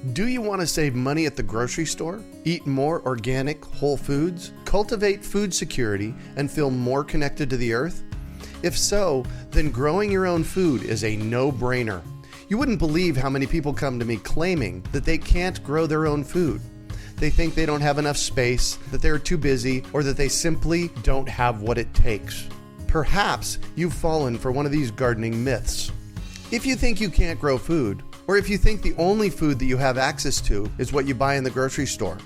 Do you want to save money at the grocery store, eat more organic, whole foods, cultivate food security, and feel more connected to the earth? If so, then growing your own food is a no-brainer. You wouldn't believe how many people come to me claiming that they can't grow their own food. They think they don't have enough space, that they're too busy, or that they simply don't have what it takes. Perhaps you've fallen for one of these gardening myths. If you think you can't grow food, or if you think the only food that you have access to is what you buy in the grocery store,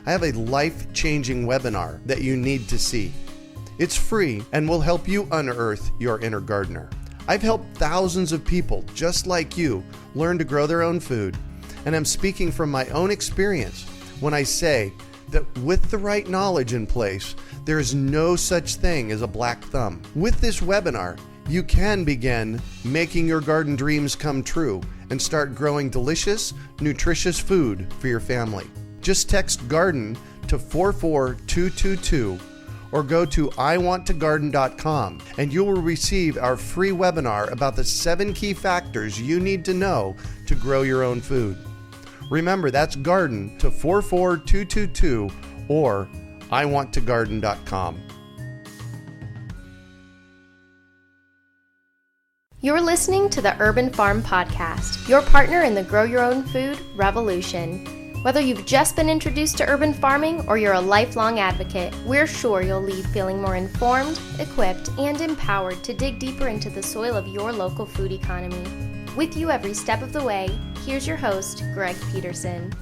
I have a life-changing webinar that you need to see. It's free and will help you unearth your inner gardener. I've helped thousands of people just like you learn to grow their own food, and I'm speaking from my own experience when I say that with the right knowledge in place, there is no such thing as a black thumb. With this webinar, you can begin making your garden dreams come true and start growing delicious, nutritious food for your family. Just text GARDEN to 44222 or go to iwanttogarden.com and you will receive our free webinar about the 7 key factors you need to know to grow your own food. Remember, that's GARDEN to 44222 or iwanttogarden.com. You're listening to the Urban Farm Podcast, your partner in the Grow Your Own Food revolution. Whether you've just been introduced to urban farming or you're a lifelong advocate, we're sure you'll leave feeling more informed, equipped, and empowered to dig deeper into the soil of your local food economy. With you every step of the way, here's your host, Greg Peterson.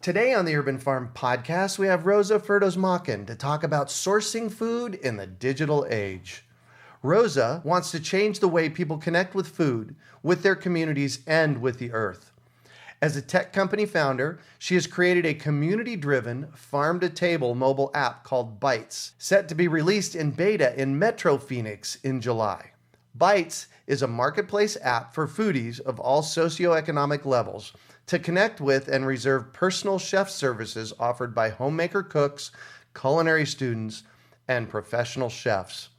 Today on the Urban Farm Podcast, we have Roza Ferdowsmakan to talk about sourcing food in the digital age. Roza wants to change the way people connect with food, with their communities, and with the earth. As a tech company founder, she has created a community-driven, farm-to-table mobile app called Bytes, set to be released in beta in Metro Phoenix in July. Bytes is a marketplace app for foodies of all socio-economic levels to connect with and reserve personal chef services offered by homemaker cooks, culinary students, and professional chefs.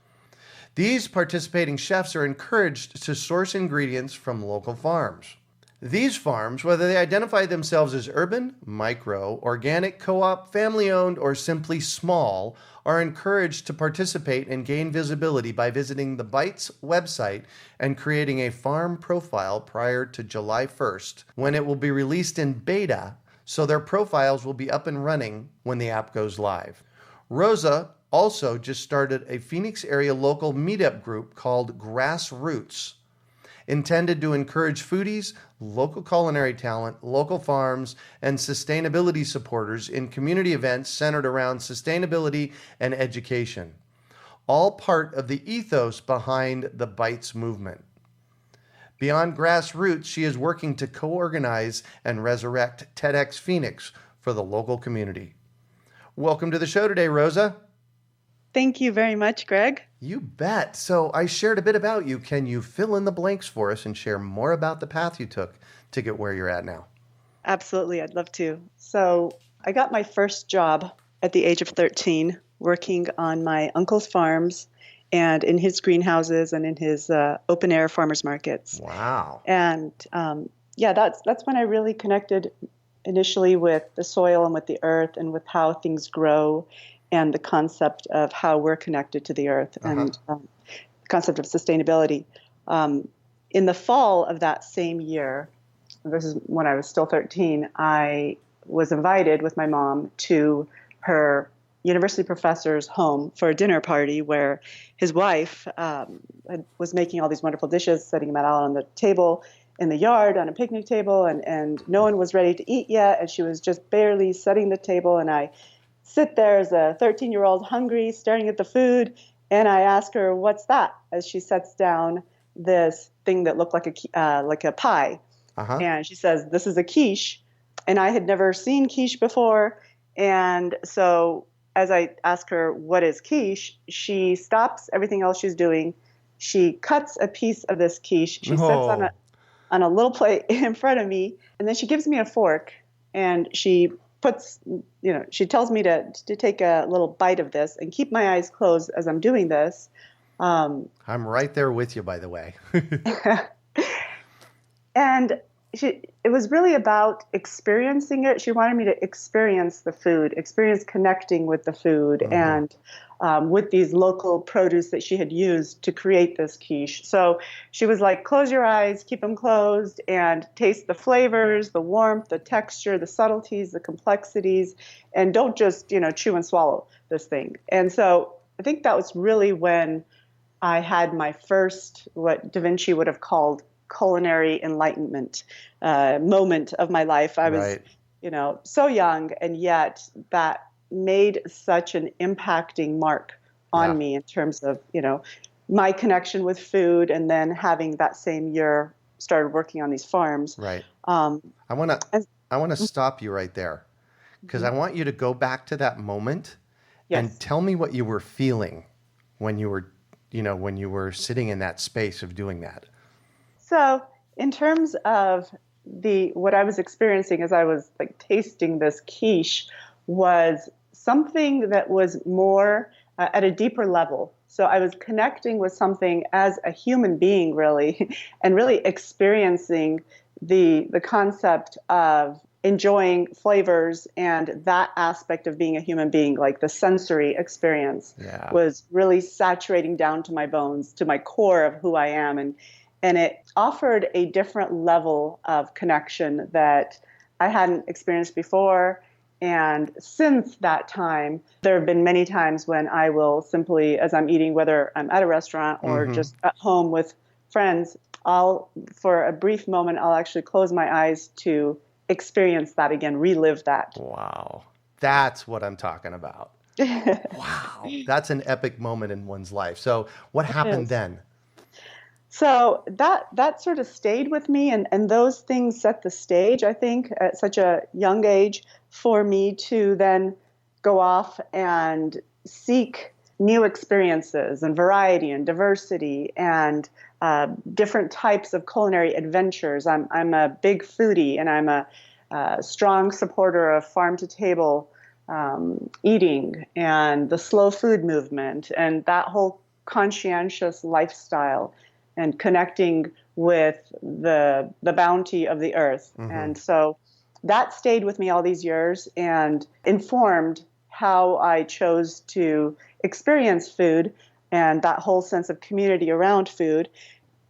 These participating chefs are encouraged to source ingredients from local farms. These farms, whether they identify themselves as urban, micro, organic, co-op, family-owned, or simply small, are encouraged to participate and gain visibility by visiting the Bytes website and creating a farm profile prior to July 1st, when it will be released in beta, so their profiles will be up and running when the app goes live. Roza also just started a Phoenix area local meetup group called Grassroots, intended to encourage foodies, local culinary talent, local farms, and sustainability supporters in community events centered around sustainability and education. All part of the ethos behind the Bytes movement. Beyond Grassroots, she is working to co-organize and resurrect TEDx Phoenix for the local community. Welcome to the show today, Roza. Thank you very much, Greg. You bet. So I shared a bit about you. Can you fill in the blanks for us and share more about the path you took to get where you're at now? Absolutely. I'd love to. So I got my first job at the age of 13, working on my uncle's farms and in his greenhouses and in his open air farmers markets. Wow. And that's when I really connected initially with the soil and with the earth and with how things grow, and the concept of how we're connected to the earth and the concept of sustainability. In the fall of that same year, this is when I was still 13, I was invited with my mom to her university professor's home for a dinner party where his wife was making all these wonderful dishes, setting them out on the table in the yard on a picnic table, and no one was ready to eat yet, and she was just barely setting the table, and I sit there as a 13-year-old hungry, staring at the food, and I ask her, "What's that?" as she sets down this thing that looked like a pie. And she says, "This is a quiche." And I had never seen quiche before. And so as I ask her, "What is quiche?" she stops everything else she's doing. She cuts a piece of this quiche. She sets on a little plate in front of me, and then she gives me a fork, and she she tells me to take a little bite of this and keep my eyes closed as I'm doing this. I'm right there with you, by the way. And it was really about experiencing it. She wanted me to experience the food, experience connecting with the food, and with these local produce that she had used to create this quiche. So she was like, close your eyes, keep them closed, and taste the flavors, the warmth, the texture, the subtleties, the complexities, and don't just, chew and swallow this thing. And so I think that was really when I had my first, what Da Vinci would have called culinary enlightenment moment of my life. I was, so young, and yet that made such an impacting mark on me in terms of, my connection with food, and then having that same year started working on these farms. Right. I want to stop you right there, because I want you to go back to that moment and tell me what you were feeling when you were sitting in that space of doing that. So in terms of what I was experiencing as I was like tasting this quiche was something that was more at a deeper level. So I was connecting with something as a human being, really, and really experiencing the concept of enjoying flavors, and that aspect of being a human being, like the sensory experience, was really saturating down to my bones, to my core of who I am. And it offered a different level of connection that I hadn't experienced before. And since that time, there have been many times when I will simply, as I'm eating, whether I'm at a restaurant or just at home with friends, for a brief moment, I'll actually close my eyes to experience that again, relive that. Wow. That's what I'm talking about. Wow. That's an epic moment in one's life. So what happened then? So that sort of stayed with me, and those things set the stage, I think, at such a young age for me to then go off and seek new experiences and variety and diversity and different types of culinary adventures. I'm a big foodie, and I'm a strong supporter of farm-to-table eating and the slow food movement and that whole conscientious lifestyle, and connecting with the bounty of the earth. And so that stayed with me all these years and informed how I chose to experience food and that whole sense of community around food.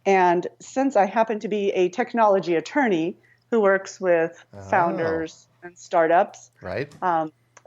And since I happen to be a technology attorney who works with founders and startups, right?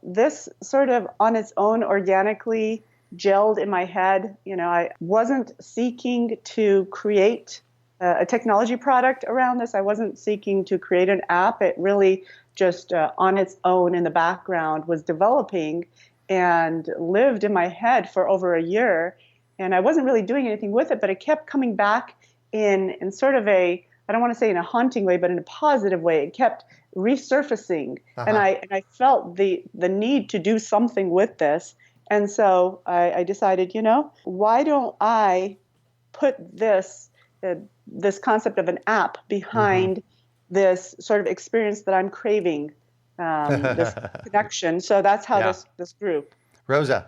This sort of on its own organically gelled in my head. I wasn't seeking to create a technology product around this. I wasn't seeking to create an app. It really just on its own in the background was developing and lived in my head for over a year. And I wasn't really doing anything with it, but it kept coming back in sort of I don't want to say in a haunting way, but in a positive way. It kept resurfacing. And I felt the need to do something with this. And so I decided, why don't I put this concept of an app behind this sort of experience that I'm craving, this connection. So that's how this grew. Roza.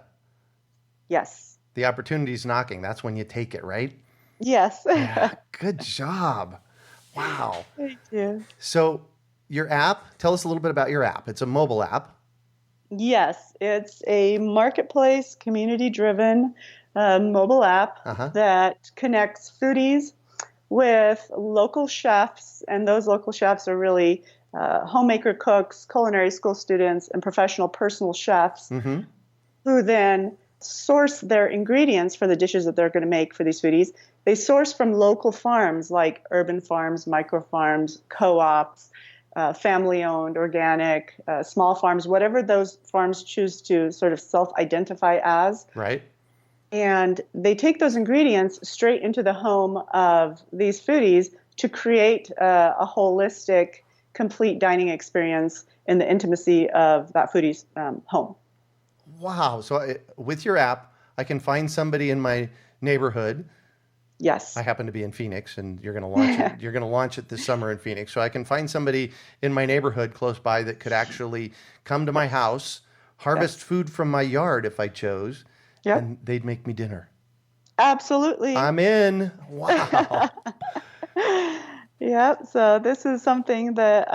Yes. The opportunity's knocking. That's when you take it, right? Yes. Yeah, good job. Wow. Thank you. So your app, tell us a little bit about your app. It's a mobile app. Yes, it's a marketplace, community-driven mobile app that connects foodies with local chefs, and those local chefs are really homemaker cooks, culinary school students, and professional personal chefs who then source their ingredients for the dishes that they're going to make for these foodies. They source from local farms like urban farms, micro farms, co-ops, family-owned, organic, small farms, whatever those farms choose to sort of self-identify as. Right. And they take those ingredients straight into the home of these foodies to create a holistic, complete dining experience in the intimacy of that foodie's home. Wow. So with your app, I can find somebody in my neighborhood. Yes. I happen to be in Phoenix, and you're going to launch it. You're going to launch it this summer in Phoenix. So I can find somebody in my neighborhood close by that could actually come to my house, harvest food from my yard if I chose, and they'd make me dinner. Absolutely. I'm in. Wow. Yeah, so this is something that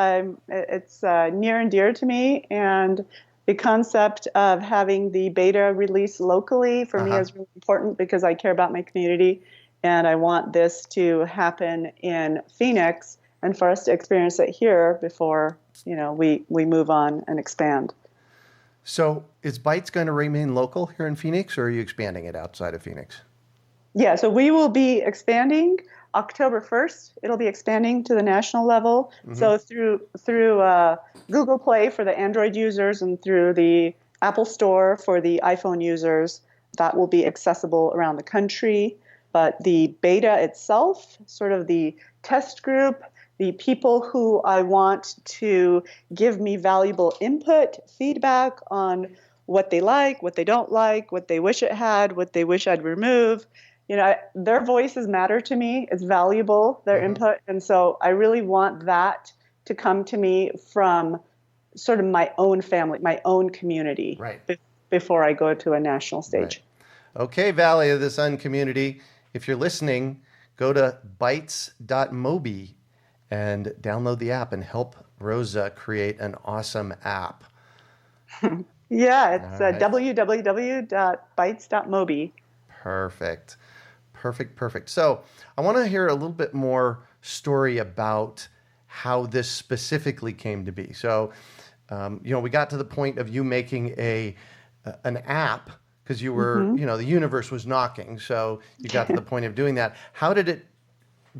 it's near and dear to me, and the concept of having the beta release locally for me Uh-huh. is really important because I care about my community, and I want this to happen in Phoenix and for us to experience it here before, we move on and expand. So is Bytes going to remain local here in Phoenix, or are you expanding it outside of Phoenix? Yeah, so we will be expanding October 1st. It'll be expanding to the national level. Mm-hmm. So through Google Play for the Android users and through the Apple Store for the iPhone users, that will be accessible around the country. But the beta itself, sort of the test group, the people who I want to give me valuable input, feedback on what they like, what they don't like, what they wish it had, what they wish I'd remove. Their voices matter to me. It's valuable, their input. And so I really want that to come to me from sort of my own family, my own community, right, before I go to a national stage. Right. Okay, Valley of the Sun community, if you're listening, go to bytes.mobi and download the app and help Roza create an awesome app. Yeah, it's www.bytes.mobi. Perfect. So I want to hear a little bit more story about how this specifically came to be. So, we got to the point of you making an app because you were, the universe was knocking. So you got to the point of doing that. How did it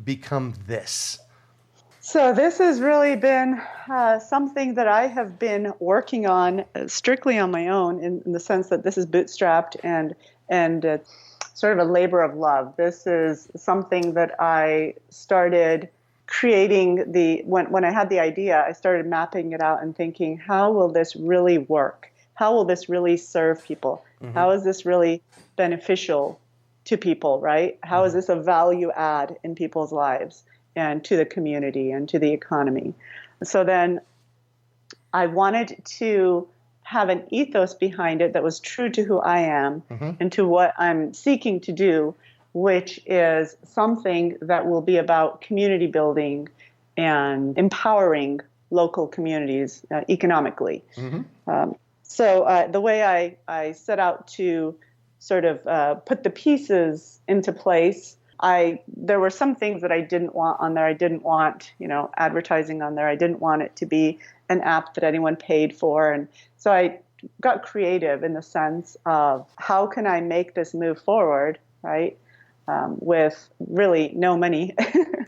become this? So this has really been something that I have been working on strictly on my own in the sense that this is bootstrapped and sort of a labor of love. This is something that I started creating when I had the idea, I started mapping it out and thinking, how will this really work? How will this really serve people? How is this really beneficial to people, right? How is this a value add in people's lives and to the community and to the economy? So then I wanted to have an ethos behind it that was true to who I am and to what I'm seeking to do, which is something that will be about community building and empowering local communities economically. So the way I set out to sort of put the pieces into place, there were some things that I didn't want on there. I didn't want, advertising on there. I didn't want it to be an app that anyone paid for. And so I got creative in the sense of how can I make this move forward, right, with really no money.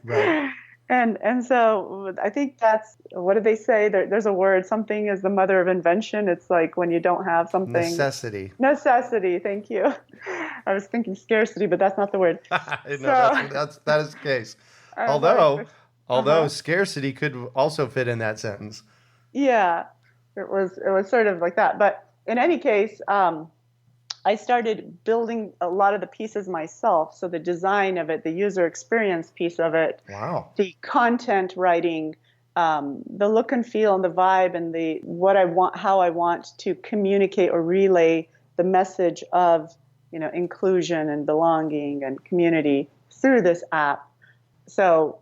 Right. And so I think that's, what did they say? There's a word, something is the mother of invention. It's like when you don't have something. Necessity, thank you. I was thinking scarcity, but that's not the word. That is the case. Although scarcity could also fit in that sentence. Yeah, it was sort of like that. But in any case, I started building a lot of the pieces myself. So the design of it, the user experience piece of it, wow, the content writing, the look and feel and the vibe and how I want to communicate or relay the message of, inclusion and belonging and community through this app. So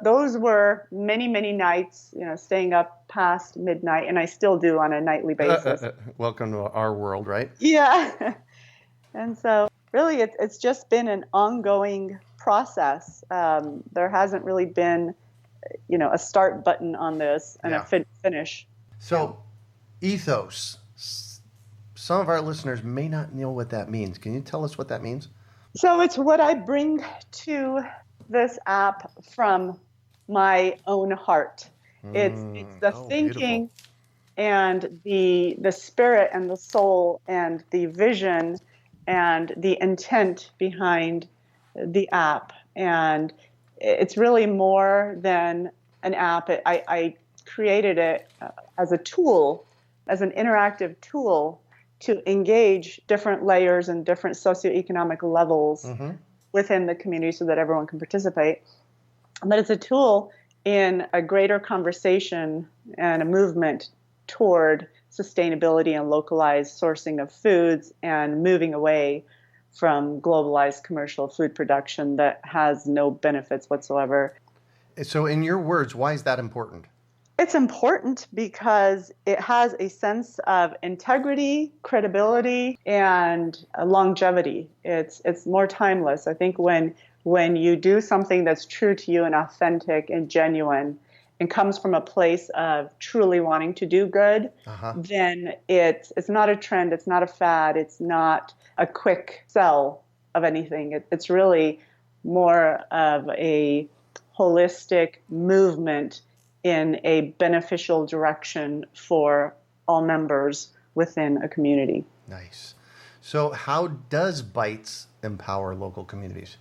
those were many, many nights, staying up past midnight, and I still do on a nightly basis. Welcome to our world, right? Yeah. And so really it's just been an ongoing process. There hasn't really been, a start button on this and a finish. So ethos, some of our listeners may not know what that means. Can you tell us what that means? So it's what I bring to this app from my own heart. It's the thinking beautiful. And the spirit and the soul and the vision and the intent behind the app. And it's really more than an app. I created it as a tool, as an interactive tool to engage different layers and different socioeconomic levels within the community so that everyone can participate. But it's a tool in a greater conversation and a movement toward sustainability and localized sourcing of foods and moving away from globalized commercial food production that has no benefits whatsoever. So in your words, why is that important? It's important because it has a sense of integrity, credibility, and longevity. It's more timeless. I think when you do something that's true to you and authentic and genuine and comes from a place of truly wanting to do good, then it's not a trend, it's not a fad, it's not a quick sell of anything. It's really more of a holistic movement in a beneficial direction for all members within a community. Nice. So how does Bytes empower local communities?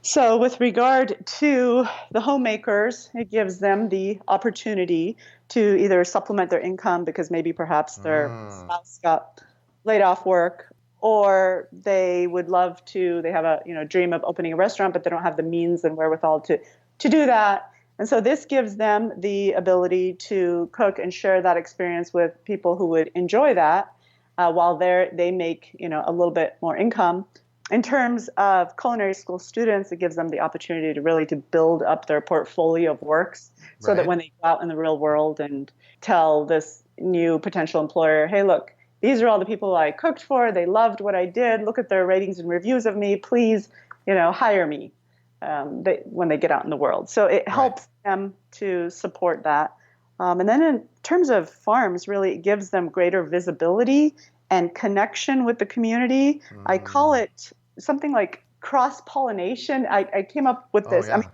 So with regard to the homemakers, it gives them the opportunity to either supplement their income because maybe perhaps their spouse got laid off work, or they would love to, they have a dream of opening a restaurant, but they don't have the means and wherewithal to do that. And so this gives them the ability to cook and share that experience with people who would enjoy that while they make a little bit more income. In terms of culinary school students, it gives them the opportunity to really to build up their portfolio of works so that when they go out in the real world and tell this new potential employer, hey, look, these are all the people I cooked for. They loved what I did. Look at their ratings and reviews of me. Please, hire me. When they get out in the world. So it helps them to support that. And then in terms of farms, really it gives them greater visibility and connection with the community. I call it something like cross-pollination. I came up with this. I mean,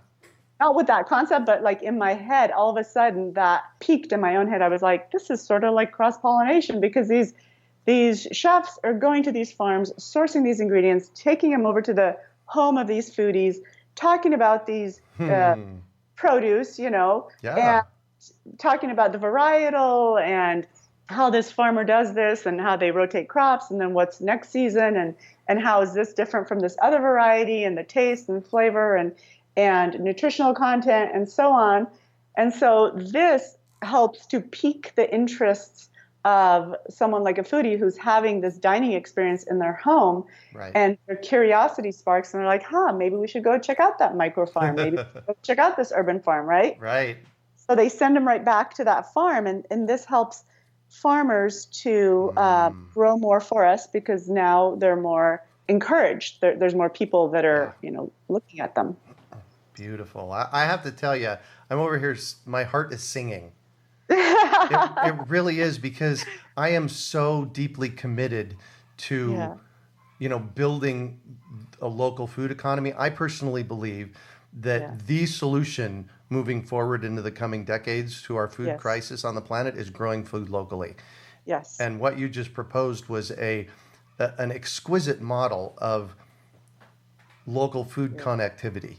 not with that concept, but like in my head, all of a sudden that peaked in my own head. I was like, this is sort of like cross-pollination because these chefs are going to these farms, sourcing these ingredients, taking them over to the home of these foodies, talking about these produce, and talking about the varietal and how this farmer does this and how they rotate crops and then what's next season and how is this different from this other variety and the taste and flavor and nutritional content and so on. And so this helps to pique the interests of someone like a foodie who's having this dining experience in their home, and their curiosity sparks, and they're like, maybe we should go check out that micro farm. Maybe we should go check out this urban farm, right? Right. So they send them right back to that farm, and this helps farmers to grow more for us because now they're more encouraged. There's more people that are, looking at them. Beautiful. I have to tell you, I'm over here, my heart is singing. It really is, because I am so deeply committed to, building a local food economy. I personally believe that the solution moving forward into the coming decades to our food crisis on the planet is growing food locally. Yes. And what you just proposed was an exquisite model of local food connectivity.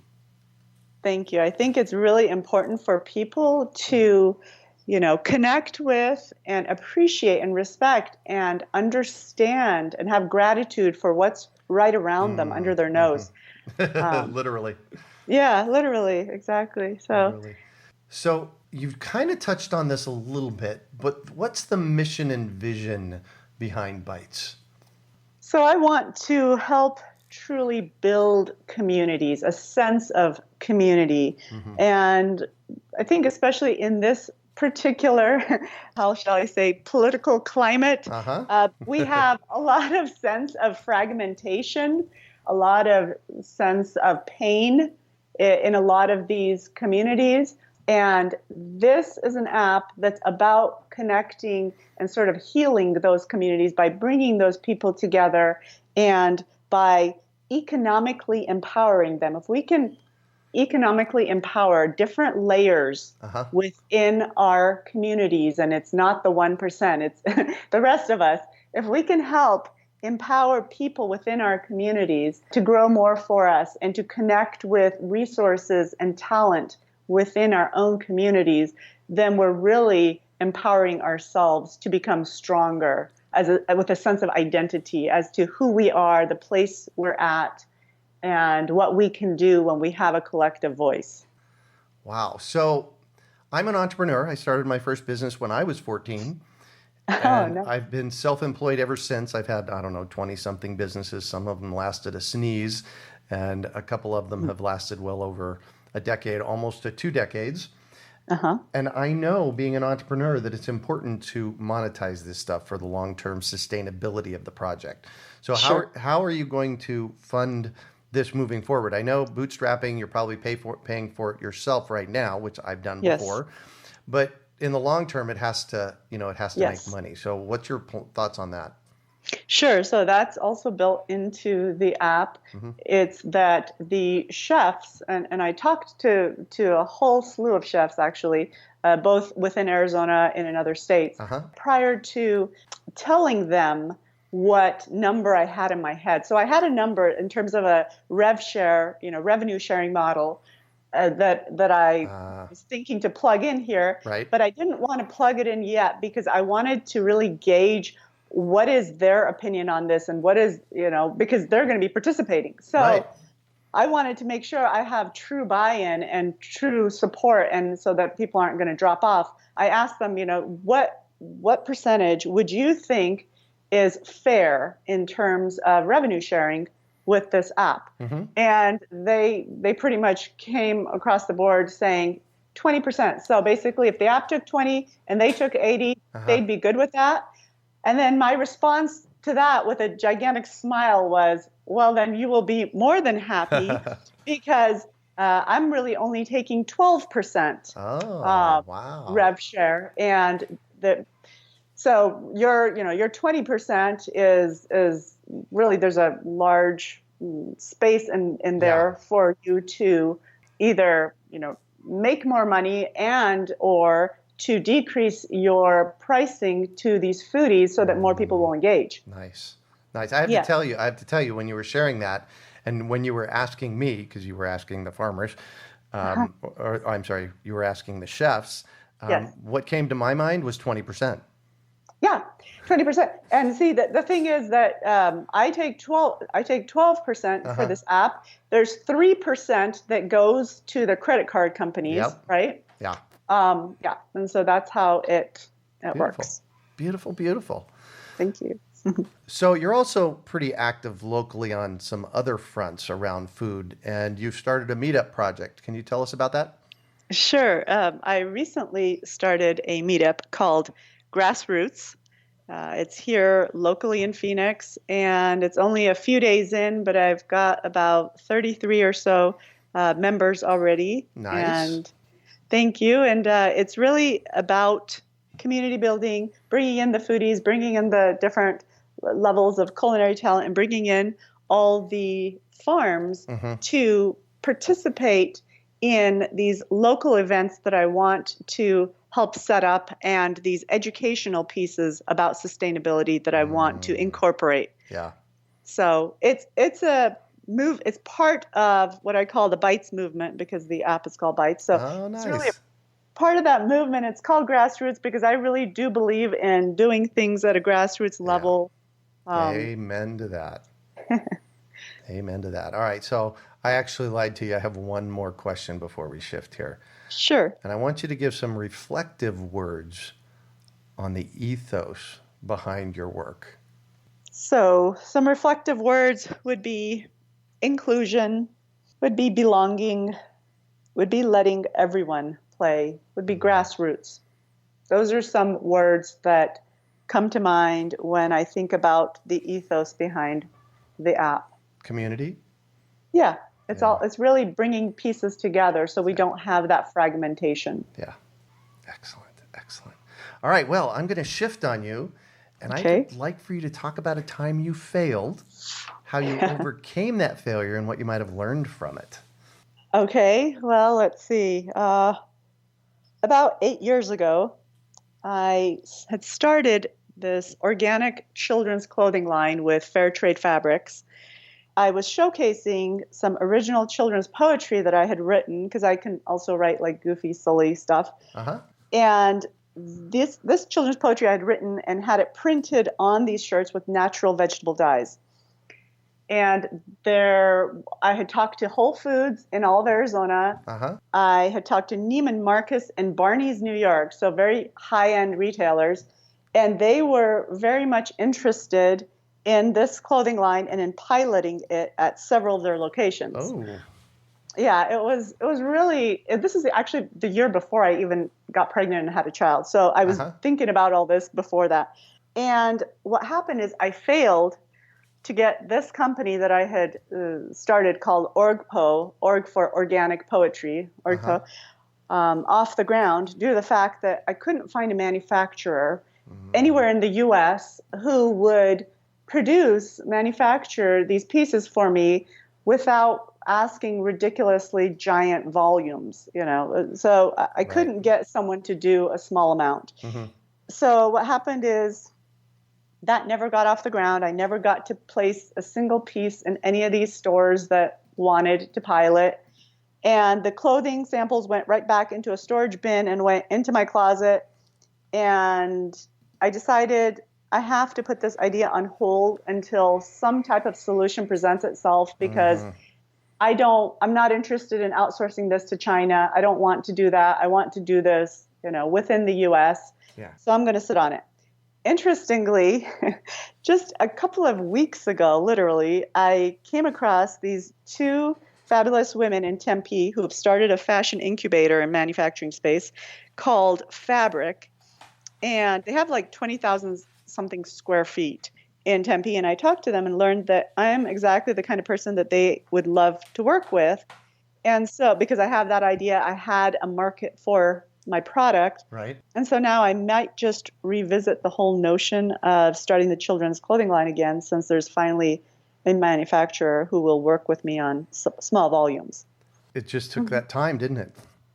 Thank you. I think it's really important for people to connect with and appreciate and respect and understand and have gratitude for what's right around them under their nose. Literally. Yeah, literally. Exactly. So you've kind of touched on this a little bit, but what's the mission and vision behind Bytes? So I want to help truly build communities, a sense of community. And I think especially in this particular, how shall I say, political climate, we have a lot of sense of fragmentation, a lot of sense of pain in a lot of these communities. And this is an app that's about connecting and sort of healing those communities by bringing those people together and by economically empowering them. If we can economically empower different layers within our communities, and it's not the 1%, it's the rest of us. If we can help empower people within our communities to grow more for us and to connect with resources and talent within our own communities, then we're really empowering ourselves to become stronger with a sense of identity as to who we are, the place we're at, and what we can do when we have a collective voice. Wow. So I'm an entrepreneur. I started my first business when I was 14. And I've been self-employed ever since. I've had, 20-something businesses. Some of them lasted a sneeze, and a couple of them have lasted well over a decade, almost to 2 decades. Uh-huh. And I know, being an entrepreneur, that it's important to monetize this stuff for the long-term sustainability of the project. So Sure. how are you going to fund this moving forward? I know bootstrapping, you're probably paying for it yourself right now, which I've done Yes. before. But in the long term, it has to Yes. make money. So what's your thoughts on that? Sure. So that's also built into the app. Mm-hmm. It's that the chefs, and I talked to a whole slew of chefs, actually, both within Arizona and in other states, prior to telling them what number I had in my head. So I had a number in terms of a rev share, revenue sharing model that I was thinking to plug in here. Right. But I didn't want to plug it in yet because I wanted to really gauge what is their opinion on this and what is, because they're going to be participating. So Right. I wanted to make sure I have true buy-in and true support, and so that people aren't going to drop off. I asked them, what percentage would you think is fair in terms of revenue sharing with this app? Mm-hmm. And they pretty much came across the board saying 20%. So basically, if the app took 20 and they took 80, they'd be good with that. And then my response to that with a gigantic smile was, well, then you will be more than happy because I'm really only taking 12% wow. rev share. And so your 20% is really, there's a large space in there for you to either, make more money and or to decrease your pricing to these foodies so that more people will engage. Nice. I have to tell you, when you were sharing that, and when you were asking me, because you were asking the farmers, or I'm sorry, you were asking the chefs, Yes. What came to my mind was 20%. Yeah, 20%. And see, the thing is that I take 12% for this app. There's 3% that goes to the credit card companies, right? Yeah. And so that's how it works. Beautiful. Thank you. So you're also pretty active locally on some other fronts around food, and you've started a meetup project. Can you tell us about that? Sure. I recently started a meetup called Grassroots. It's here locally in Phoenix, and it's only a few days in, but I've got about 33 or so members already. Nice. And thank you. And it's really about community building, bringing in the foodies, bringing in the different levels of culinary talent, and bringing in all the farms to participate in these local events that I want to help set up, and these educational pieces about sustainability that I want to incorporate. Yeah. So it's a move. It's part of what I call the Bytes movement, because the app is called Bytes. So nice. It's really part of that movement. It's called Grassroots because I really do believe in doing things at a grassroots level. Amen to that. Amen to that. All right. So I actually lied to you. I have one more question before we shift here. Sure. And I want you to give some reflective words on the ethos behind your work. So some reflective words would be inclusion, would be belonging, would be letting everyone play, would be grassroots. Those are some words that come to mind when I think about the ethos behind the app. Community? Yeah. It's really bringing pieces together so we don't have that fragmentation. Yeah. Excellent. All right. Well, I'm going to shift on you, and Okay. I'd like for you to talk about a time you failed, how you overcame that failure, and what you might have learned from it. Okay. Well, let's see. About 8 years ago, I had started this organic children's clothing line with fair trade fabrics. I was showcasing some original children's poetry that I had written, because I can also write like goofy, silly stuff. And this children's poetry I had written and had it printed on these shirts with natural vegetable dyes. And I had talked to Whole Foods in all of Arizona. I had talked to Neiman Marcus and Barney's New York, so very high-end retailers. And they were very much interested in this clothing line and in piloting it at several of their locations. Yeah, it was really, this is actually the year before I even got pregnant and had a child. So I was thinking about all this before that. And what happened is I failed to get this company that I had started called OrgPo, Org for Organic Poetry, OrgPo, off the ground due to the fact that I couldn't find a manufacturer anywhere in the U.S. who would manufacture these pieces for me without asking ridiculously giant volumes, So I couldn't get someone to do a small amount. So what happened is that never got off the ground. I never got to place a single piece in any of these stores that wanted to pilot. And the clothing samples went right back into a storage bin and went into my closet. And I decided I have to put this idea on hold until some type of solution presents itself, because I'm not interested in outsourcing this to China. I don't want to do that. I want to do this, within the U.S. Yeah. So I'm going to sit on it. Interestingly, just a couple of weeks ago, literally, I came across these two fabulous women in Tempe who have started a fashion incubator and manufacturing space called Fabric. And they have like 20,000 something square feet in Tempe. And I talked to them and learned that I'm exactly the kind of person that they would love to work with. And so, because I have that idea, I had a market for my product. Right. And so now I might just revisit the whole notion of starting the children's clothing line again, since there's finally a manufacturer who will work with me on small volumes. It just took that time, didn't it?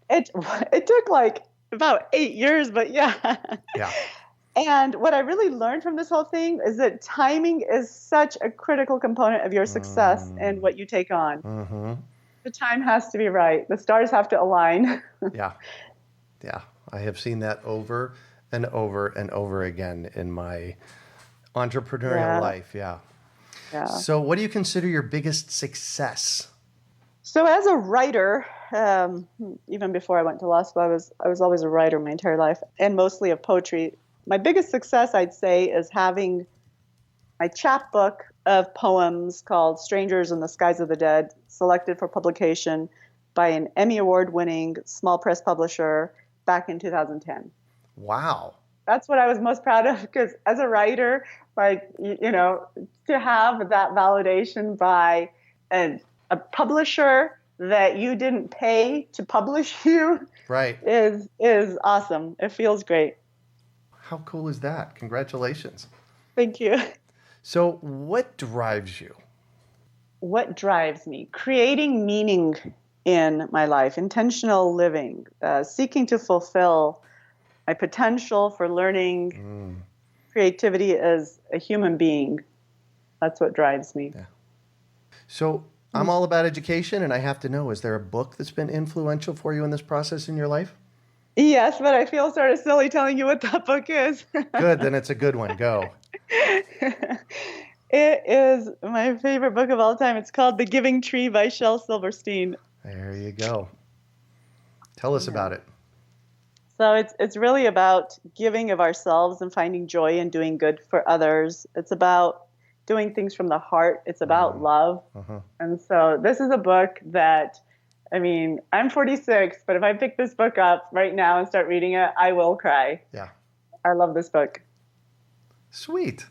It took like about 8 years, but yeah. Yeah. And what I really learned from this whole thing is that timing is such a critical component of your success and what you take on. The time has to be right. The stars have to align. Yeah. Yeah. I have seen that over and over and over again in my entrepreneurial life. Yeah. Yeah. So what do you consider your biggest success? So as a writer, even before I went to law school, I was always a writer my entire life, and mostly of poetry. My biggest success, I'd say, is having my chapbook of poems called Strangers in the Skies of the Dead, selected for publication by an Emmy Award-winning small press publisher back in 2010. Wow. That's what I was most proud of, because as a writer, to have that validation by a publisher that you didn't pay to publish you is awesome. It feels great. How cool is that? Congratulations. Thank you. So what drives you? What drives me? Creating meaning in my life, intentional living, seeking to fulfill my potential for learning creativity as a human being. That's what drives me. Yeah. So I'm all about education, and I have to know, is there a book that's been influential for you in this process in your life? Yes, but I feel sort of silly telling you what that book is. Good, then it's a good one. Go. It is my favorite book of all time. It's called The Giving Tree by Shel Silverstein. There you go. Tell us about it. So it's really about giving of ourselves and finding joy in doing good for others. It's about doing things from the heart. It's about love. And so this is a book that, I'm 46, but if I pick this book up right now and start reading it, I will cry. Yeah. I love this book. Sweet.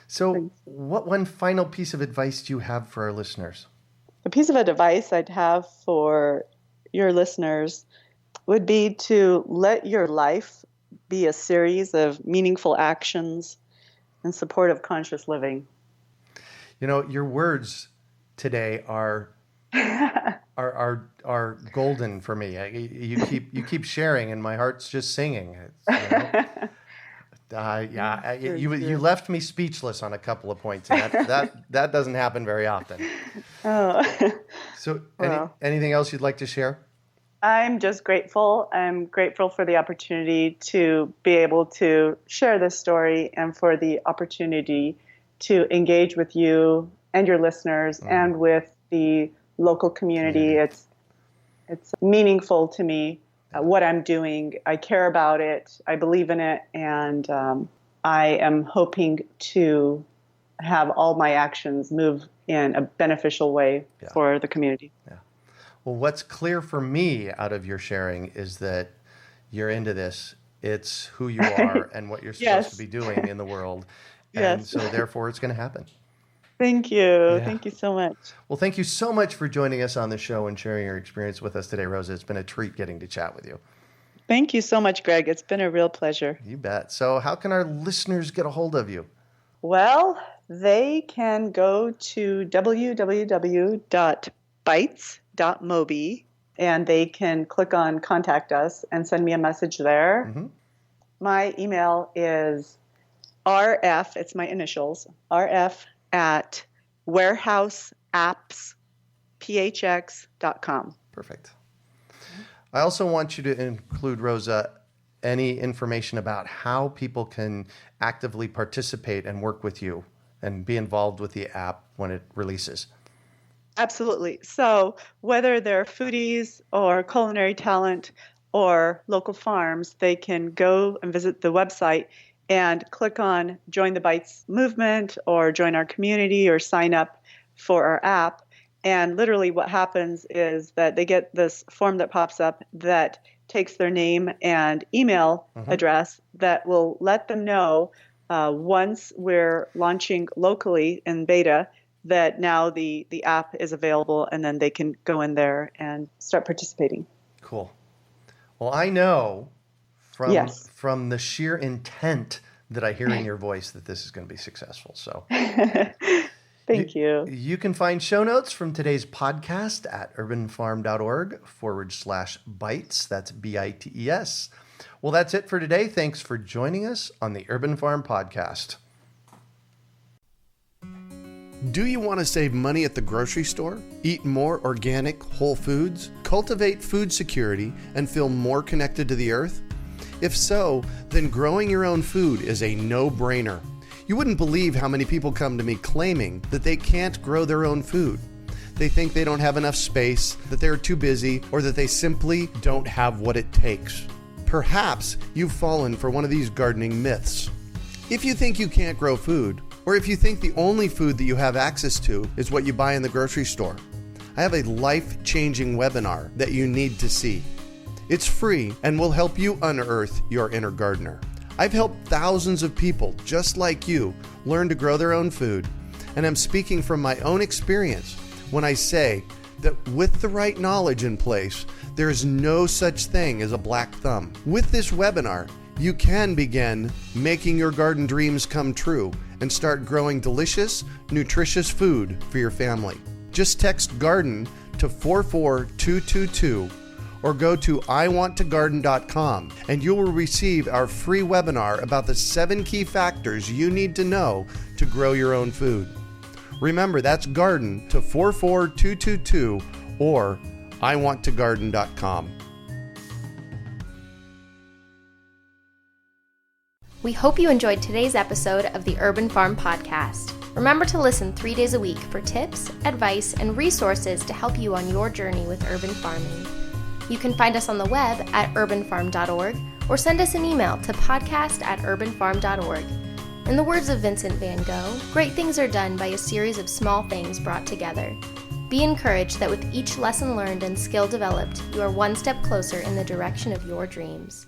So what one final piece of advice do you have for our listeners? The piece of advice I'd have for your listeners would be to let your life be a series of meaningful actions in support of conscious living. Your words today are golden for me. You keep sharing, and my heart's just singing. You left me speechless on a couple of points, and that doesn't happen very often. Oh. So, anything else you'd like to share? I'm just grateful. I'm grateful for the opportunity to be able to share this story, and for the opportunity to engage with you and your listeners and with the local community. It's meaningful to me, what I'm doing. I care about it. I believe in it. And I am hoping to have all my actions move in a beneficial way for the community. Yeah. Well, what's clear for me out of your sharing is that you're into this. It's who you are and what you're supposed to be doing in the world. And so therefore it's going to happen. Thank you. Yeah. Thank you so much. Well, thank you so much for joining us on the show and sharing your experience with us today, Roza. It's been a treat getting to chat with you. Thank you so much, Greg. It's been a real pleasure. You bet. So how can our listeners get a hold of you? Well, they can go to www.bytes.mobi and they can click on Contact Us and send me a message there. Mm-hmm. My email is rf, it's my initials, rf@warehouseappsphx.com. Perfect. I also want you to include, Roza, any information about how people can actively participate and work with you and be involved with the app when it releases. Absolutely. So whether they're foodies or culinary talent or local farms, they can go and visit the website and click on Join the Bytes movement or join our community or sign up for our app. And literally what happens is that they get this form that pops up that takes their name and email address that will let them know once we're launching locally in beta that now the app is available, and then they can go in there and start participating. Cool. Well, I know from the sheer intent that I hear in your voice that this is going to be successful. So Thank you. You can find show notes from today's podcast at urbanfarm.org/bytes. That's BITES. Well, that's it for today. Thanks for joining us on the Urban Farm Podcast. Do you want to save money at the grocery store, eat more organic, whole foods, cultivate food security, and feel more connected to the earth? If so, then growing your own food is a no-brainer. You wouldn't believe how many people come to me claiming that they can't grow their own food. They think they don't have enough space, that they're too busy, or that they simply don't have what it takes. Perhaps you've fallen for one of these gardening myths. If you think you can't grow food, or if you think the only food that you have access to is what you buy in the grocery store, I have a life-changing webinar that you need to see. It's free and will help you unearth your inner gardener. I've helped thousands of people just like you learn to grow their own food, and I'm speaking from my own experience when I say that with the right knowledge in place, there is no such thing as a black thumb. With this webinar, you can begin making your garden dreams come true and start growing delicious, nutritious food for your family. Just text GARDEN to 44222 or go to iwanttogarden.com and you will receive our free webinar about the 7 key factors you need to know to grow your own food. Remember, that's GARDEN to 44222 or iwanttogarden.com. We hope you enjoyed today's episode of the Urban Farm Podcast. Remember to listen 3 days a week for tips, advice, and resources to help you on your journey with urban farming. You can find us on the web at urbanfarm.org or send us an email to podcast@urbanfarm.org. In the words of Vincent van Gogh, great things are done by a series of small things brought together. Be encouraged that with each lesson learned and skill developed, you are one step closer in the direction of your dreams.